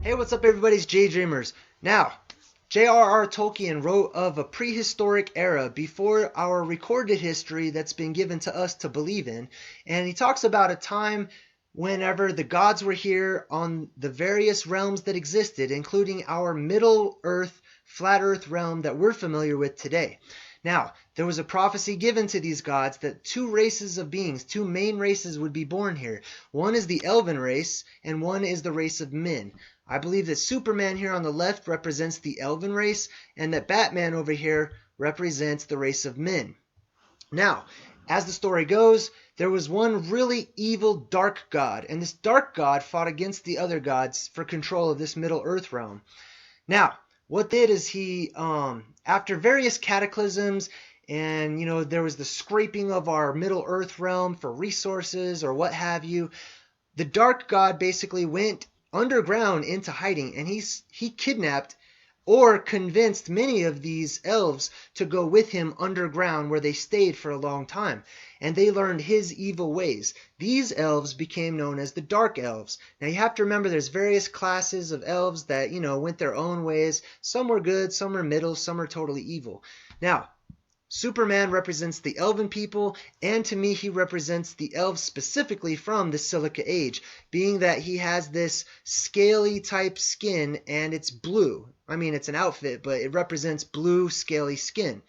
Hey, what's up, everybody? It's Jay Dreamers. Now, J.R.R. Tolkien wrote of a prehistoric era before our recorded history that's been given to us to believe in, and he talks about a time whenever the gods were here on the various realms that existed, including our Middle Earth, flat Earth realm that we're familiar with today. Now, there was a prophecy given to these gods that two races of beings, two main races would be born here. One is the elven race, and one is the race of men. I believe that Superman here on the left represents the elven race, and that Batman over here represents the race of men. Now, as the story goes, there was one really evil dark god, and this dark god fought against the other gods for control of this Middle Earth realm. Now, what did is he, after various cataclysms, and there was the scraping of our Middle Earth realm for resources or what have you, the dark god basically went underground into hiding, and he kidnapped or convinced many of these elves to go with him underground, where they stayed for a long time, and they learned his evil ways. These elves became known as the Dark Elves. Now you have to remember there's various classes of elves that went their own ways. Some were good, some were middle, some are totally evil. Now, Superman represents the elven people, and to me he represents the elves specifically from the Silica Age, being that he has this scaly type skin and it's blue. I mean, it's an outfit, but it represents blue scaly skin.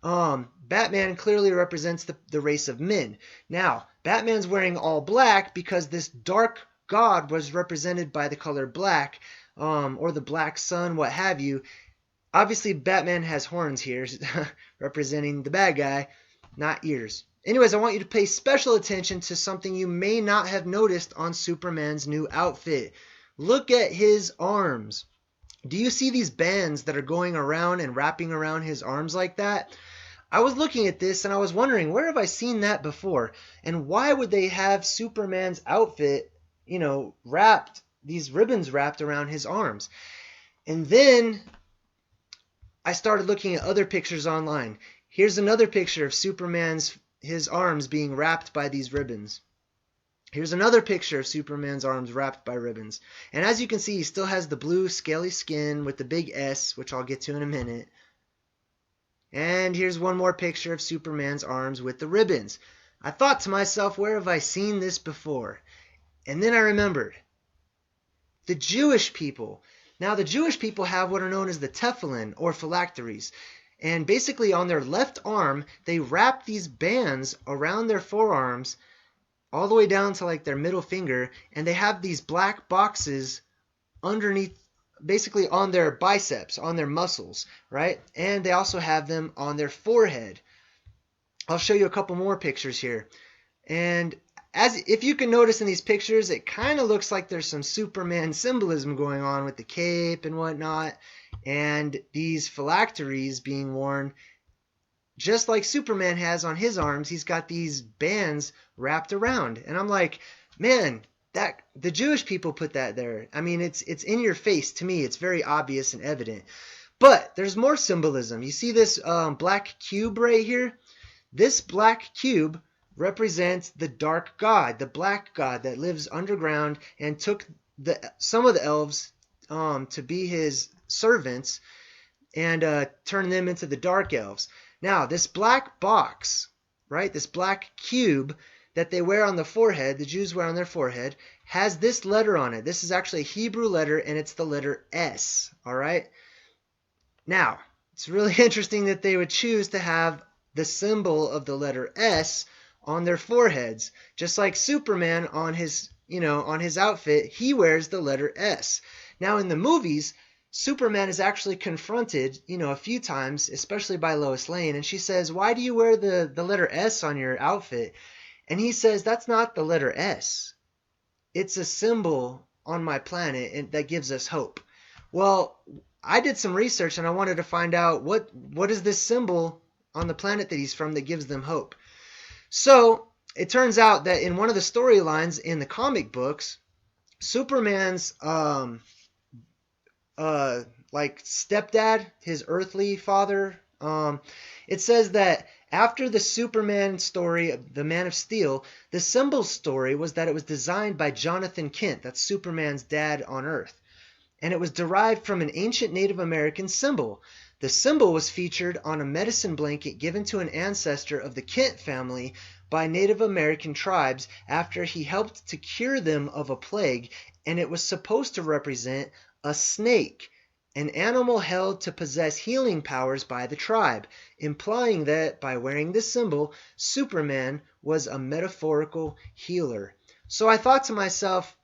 Batman clearly represents the race of men. Now, Batman's wearing all black because this dark god was represented by the color black, or the black sun, what have you. Obviously, Batman has horns here, representing the bad guy, not ears. Anyways, I want you to pay special attention to something you may not have noticed on Superman's new outfit. Look at his arms. Do you see these bands that are going around and wrapping around his arms like that? I was looking at this and I was wondering, where have I seen that before? And why would they have Superman's outfit, wrapped, these ribbons wrapped around his arms? And then I started looking at other pictures online. Here's another picture of his arms being wrapped by these ribbons. Here's another picture of Superman's arms wrapped by ribbons. And as you can see, he still has the blue scaly skin with the big S, which I'll get to in a minute. And here's one more picture of Superman's arms with the ribbons. I thought to myself, where have I seen this before? And then I remembered. The Jewish people. Now, the Jewish people have what are known as the tefillin, or phylacteries. And basically, on their left arm, they wrap these bands around their forearms, all the way down to like their middle finger, and they have these black boxes underneath, basically on their biceps, on their muscles, right? And they also have them on their forehead. I'll show you a couple more pictures here. And if you can notice in these pictures, it kind of looks like there's some Superman symbolism going on with the cape and whatnot, and these phylacteries being worn just like Superman has on his arms. He's got these bands wrapped around, and I'm like, man, that the Jewish people put that there. I mean, it's in your face. To me, it's very obvious and evident. But there's more symbolism. You see this black cube right here? This black cube represents the dark god, the black god that lives underground and took some of the elves to be his servants and turned them into the dark elves. Now, this black box, right, this black cube that they wear on the forehead, the Jews wear on their forehead, has this letter on it. This is actually a Hebrew letter, and it's the letter S, all right? Now, it's really interesting that they would choose to have the symbol of the letter S on their foreheads, just like Superman on his outfit, he wears the letter S. Now in the movies, Superman is actually confronted, a few times, especially by Lois Lane, and she says, "Why do you wear the letter S on your outfit?" And he says, "That's not the letter S. It's a symbol on my planet and that gives us hope." Well, I did some research and I wanted to find out what is this symbol on the planet that he's from that gives them hope. So it turns out that in one of the storylines in the comic books, Superman's like stepdad, his earthly father, it says that after the Superman story, the Man of Steel, the symbol story was that it was designed by Jonathan Kent. That's Superman's dad on Earth. and it was derived from an ancient Native American symbol. The symbol was featured on a medicine blanket given to an ancestor of the Kent family by Native American tribes after he helped to cure them of a plague, and it was supposed to represent a snake, an animal held to possess healing powers by the tribe, implying that by wearing this symbol, Superman was a metaphorical healer. So I thought to myself,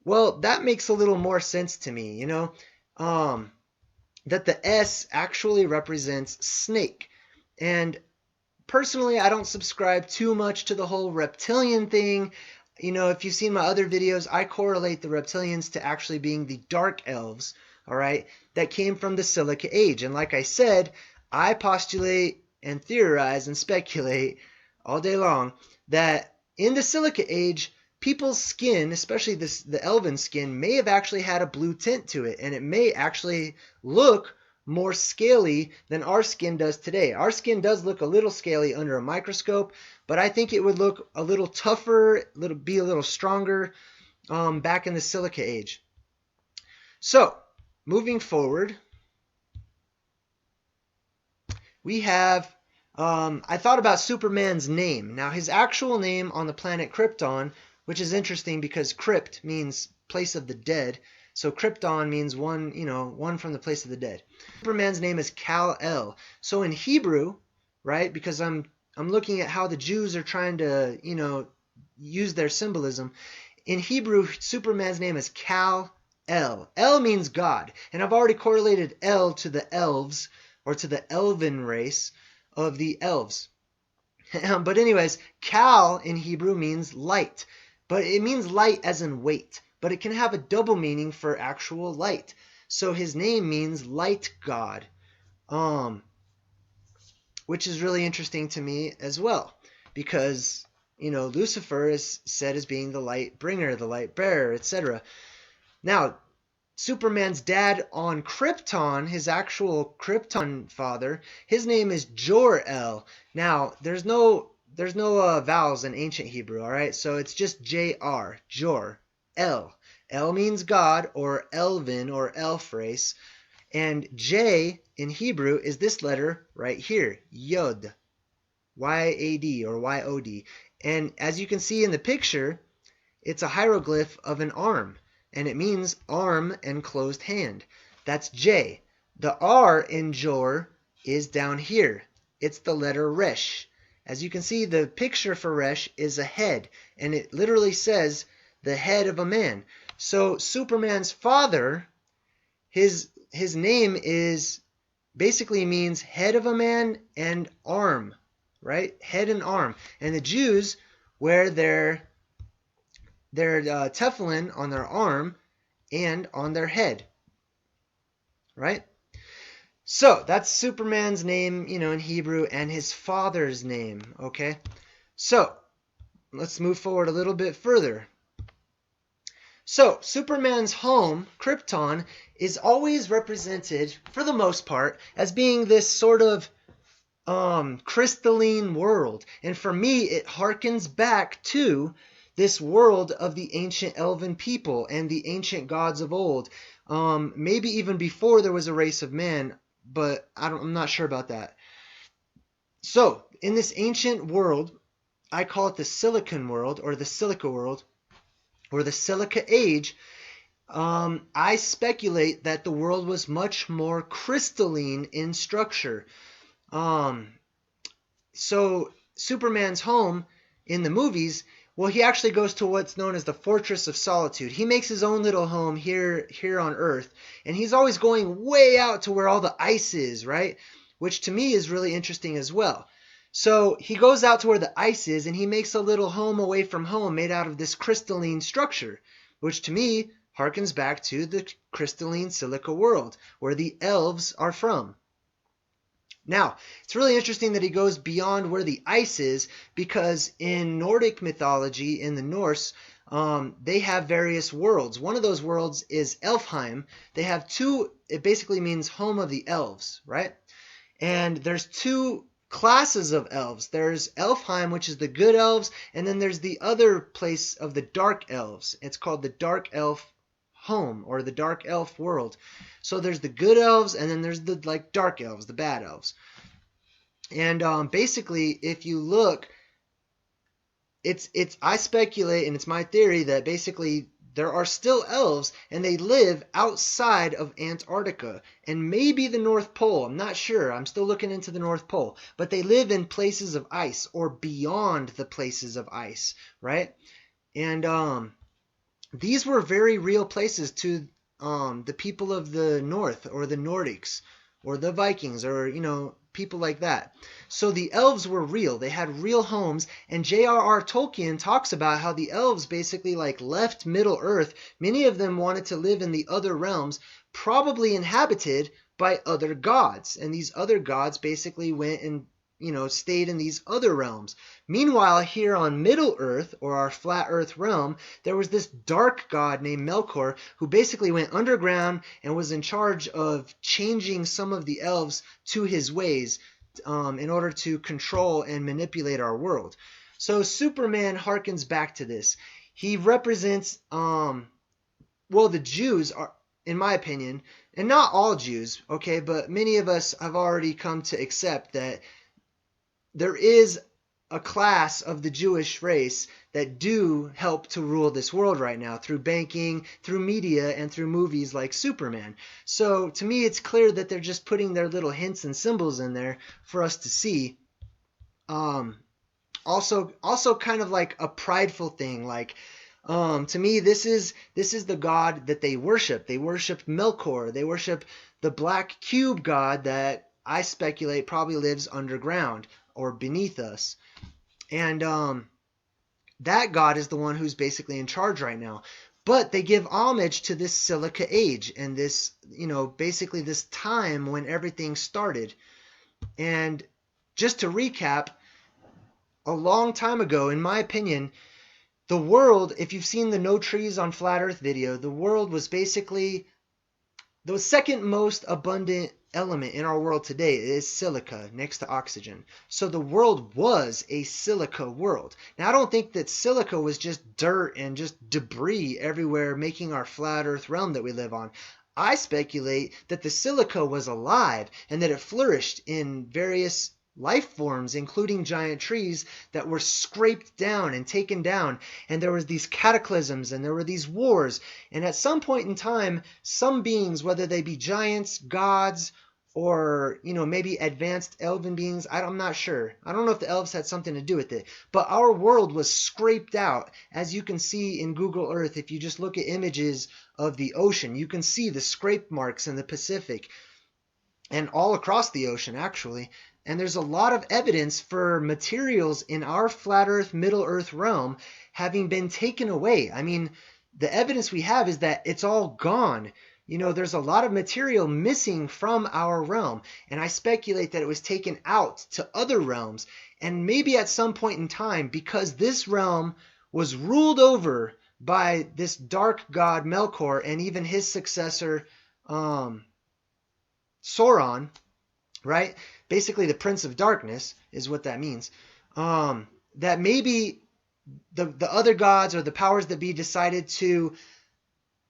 well, that makes a little more sense to me, that the S actually represents snake. And personally, I don't subscribe too much to the whole reptilian thing. If you've seen my other videos, I correlate the reptilians to actually being the dark elves, all right, that came from the Silica Age. And like I said, I postulate and theorize and speculate all day long that in the Silica Age, people's skin, especially the elven skin, may have actually had a blue tint to it, and it may actually look more scaly than our skin does today. Our skin does look a little scaly under a microscope, but I think it would look a little tougher, be a little stronger back in the Silica Age. So, moving forward, we have, I thought about Superman's name. Now, his actual name on the planet Krypton, which is interesting because crypt means place of the dead. So Krypton means one from the place of the dead. Superman's name is Kal-El. So in Hebrew, right, because I'm looking at how the Jews are trying to, use their symbolism. In Hebrew, Superman's name is Kal-El. El means God. And I've already correlated El to the elves, or to the elven race of the elves. But anyways, Kal in Hebrew means light. But it means light as in weight. But it can have a double meaning for actual light. So his name means light god. Which is really interesting to me as well. Because, Lucifer is said as being the light bringer, the light bearer, etc. Now, Superman's dad on Krypton, his actual Krypton father, his name is Jor-El. Now, there's no vowels in ancient Hebrew, all right? So it's just J-R, Jor, El. El means God, or elven, or elf race. And J in Hebrew is this letter right here, Yod, Y-A-D, or Y-O-D. And as you can see in the picture, it's a hieroglyph of an arm. And it means arm and closed hand. That's J. The R in Jor is down here. It's the letter Resh. As you can see, the picture for Resh is a head, and it literally says the head of a man. So Superman's father, his name basically means head of a man and arm, right? Head and arm. And the Jews wear their tefillin on their arm and on their head, right? So that's Superman's name, in Hebrew, and his father's name, okay? So let's move forward a little bit further. So Superman's home, Krypton, is always represented, for the most part, as being this sort of crystalline world. And for me, it harkens back to this world of the ancient elven people and the ancient gods of old. Maybe even before there was a race of man, but I'm not sure about that. So, in this ancient world, I call it the Silicon world, or the Silica world, or the Silica Age. I speculate that the world was much more crystalline in structure. So, Superman's home in the movies, well, he actually goes to what's known as the Fortress of Solitude. He makes his own little home here on Earth, and he's always going way out to where all the ice is, right? Which to me is really interesting as well. So he goes out to where the ice is, and he makes a little home away from home made out of this crystalline structure, which to me harkens back to the crystalline silica world, where the elves are from. Now, it's really interesting that he goes beyond where the ice is, because in Nordic mythology, in the Norse, they have various worlds. One of those worlds is Elfheim. They have two, it basically means home of the elves, right? And there's two classes of elves. There's Elfheim, which is the good elves, and then there's the other place of the dark elves. It's called the Dark Elf home, or the dark elf world. So there's the good elves, and then there's the like dark elves, the bad elves. And basically, if you look, it's I speculate, and it's my theory, that basically there are still elves, and they live outside of Antarctica and maybe the North Pole. I'm not sure. I'm still looking into the North Pole. But they live in places of ice, or beyond the places of ice, right? And these were very real places to the people of the North, or the Nordics, or the Vikings, or, people like that. So the elves were real. They had real homes, and J.R.R. Tolkien talks about how the elves basically left Middle Earth. Many of them wanted to live in the other realms, probably inhabited by other gods, and these other gods basically went and stayed in these other realms. Meanwhile, here on Middle Earth, or our flat Earth realm, there was this dark god named Melkor, who basically went underground and was in charge of changing some of the elves to his ways in order to control and manipulate our world. So Superman harkens back to this. He represents, the Jews are, in my opinion, and not all Jews, okay, but many of us have already come to accept that there is a class of the Jewish race that do help to rule this world right now through banking, through media, and through movies like Superman. So to me, it's clear that they're just putting their little hints and symbols in there for us to see. Also kind of like a prideful thing. To me, this is the god that they worship. They worship Melkor. They worship the black cube god that I speculate probably lives underground or beneath us. And that god is the one who's basically in charge right now. But they give homage to this silica age and this, basically this time when everything started. And just to recap, a long time ago, in my opinion, the world, if you've seen the No Trees on Flat Earth video, the world was basically the second most abundant element in our world today is silica next to oxygen. So the world was a silica world. Now, I don't think that silica was just dirt and just debris everywhere making our flat earth realm that we live on. I speculate that the silica was alive and that it flourished in various life forms, including giant trees that were scraped down and taken down, and there was these cataclysms and there were these wars, and at some point in time, some beings, whether they be giants, gods, or maybe advanced elven beings, I'm not sure. I don't know if the elves had something to do with it, but our world was scraped out. As you can see in Google Earth, if you just look at images of the ocean, you can see the scrape marks in the Pacific and all across the ocean, actually. And there's a lot of evidence for materials in our flat earth, middle earth realm having been taken away. I mean, the evidence we have is that it's all gone. There's a lot of material missing from our realm. And I speculate that it was taken out to other realms. And maybe at some point in time, because this realm was ruled over by this dark god Melkor and even his successor, Sauron, right? Basically, the Prince of Darkness is what that means. That maybe the other gods or the powers that be decided to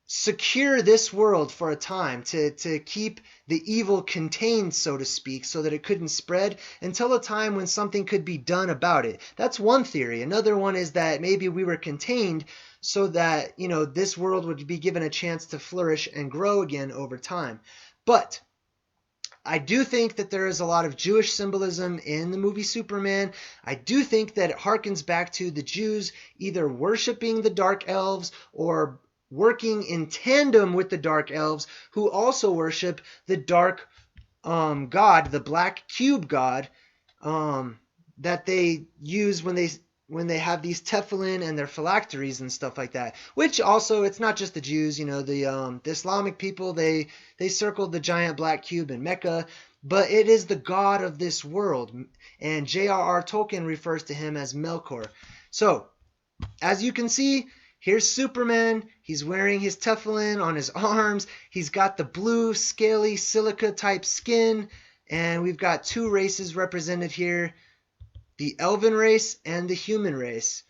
secure this world for a time, to keep the evil contained, so to speak, so that it couldn't spread until a time when something could be done about it. That's one theory. Another one is that maybe we were contained so that, this world would be given a chance to flourish and grow again over time. But I do think that there is a lot of Jewish symbolism in the movie Superman. I do think that it harkens back to the Jews either worshiping the dark elves or working in tandem with the dark elves, who also worship the dark god, the black cube god, that they use when they have these tefillin and their phylacteries and stuff like that. Which also, it's not just the Jews, the Islamic people, they circled the giant black cube in Mecca, but it is the god of this world, and J.R.R. Tolkien refers to him as Melkor. So, as you can see, here's Superman. He's wearing his tefillin on his arms. He's got the blue, scaly, silica-type skin, and we've got two races represented here, the elven race and the human race.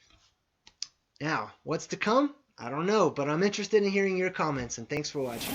Now, what's to come? I don't know, but I'm interested in hearing your comments, and thanks for watching.